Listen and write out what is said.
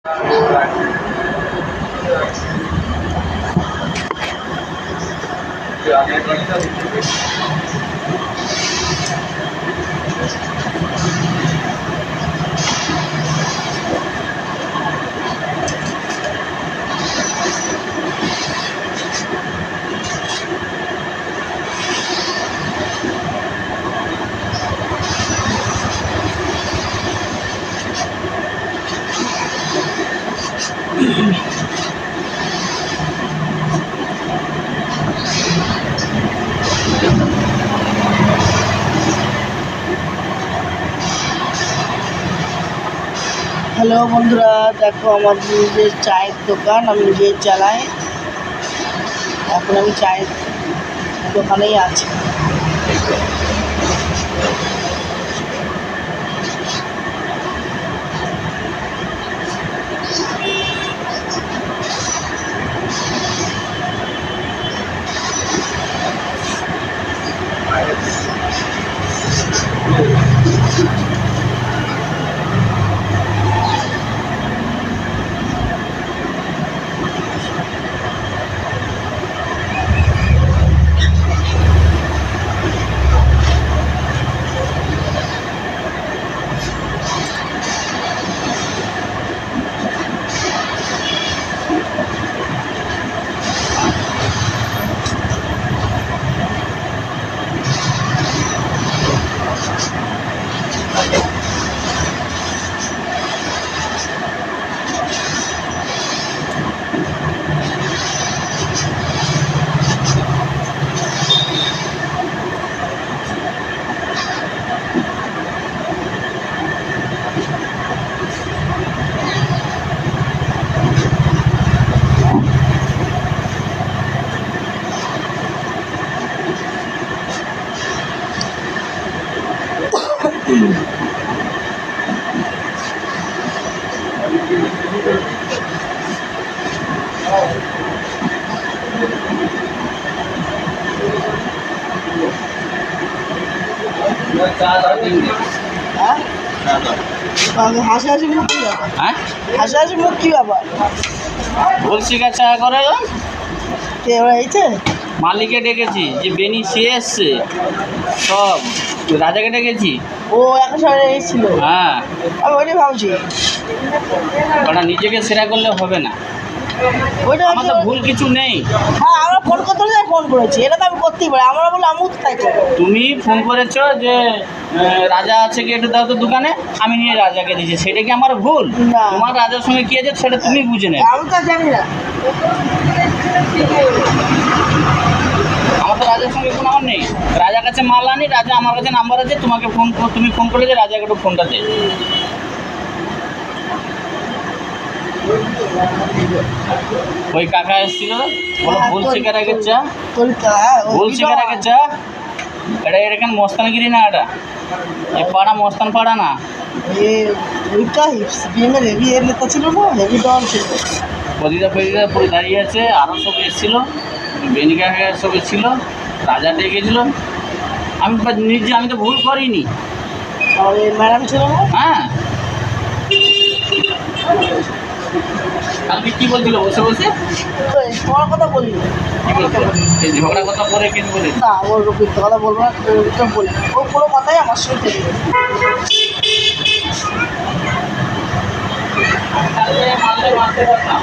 Hello বন্ধুরা, দেখো আমার নিজের চায়ের দোকান আমি নিজে চালাই। এখন আমি চায়ের দোকানেই আছি। হাসি হাসি মুখ কি ব্যাপার? হাসি হাসি মুখ কি ব্যাপার? বলছি চা করে কে হয়েছে? মালিককে ডেকেছি, যে বেনি সে এসছে, সব রাজাকে ডেকেছি। ও এখন সবাই এসেছিল। হ্যাঁ, আমি ওইটাই ভাবছি। ওটা নিজেকে সেরা করলে হবে না, ওইটা আমার তো ভুল কিছু নেই। হ্যাঁ, আমরা ফোন করতে হলে ফোন করেছি, এটা তো আমি করতেই পারি। আমরা বলে আমিও তো তাই করবো। তুমি ফোন করেছো যে রাজা আছে কি একটু দাও তো দোকানে, আমি নিয়ে রাজাকে দিয়েছি, সেটা কি আমার ভুল? না। তোমার রাজার সঙ্গে কি আছে সেটা তুমি বুঝে নেবে। আমি তো জানি না। আমার তো রাজার সঙ্গে কোনো আমার নেই। রাজার কাছে মাল আনি, রাজা আমার কাছে নাম্বার আছে, তোমাকে তুমি ফোন করলে যে রাজাকে একটু ফোনটা দে। ওই কাকা এসেছিল, বলো ভুল শিকার আগে চা, ভুল শিকার আগে চা। এটা এখানে মস্তানগিরি না, এটা এ পাড়া মস্তান পাড়া না। ওইটা সিপিএমের হেভি এর নেতা ছিল না, হেভি ডন ছিল। প্রতিটা পুরো দাঁড়িয়ে আছে, আরও সব এসেছিলো, বেনিকা সব এসেছিলো, রাজা ডেকেছিল। আমি তো ভুল করিনি। আর ম্যাডাম ছিল না? হ্যাঁ, কালকে কি বলছিল বসে বসে? তোমার কথা বলি কি বলছো? এই ঝগড়া কথা পরে কিছু বলে না, ওর মিথ্যা কথা বলবো না, বলি ও কোনো কথাই আমার সঙ্গে মারতে পারতাম।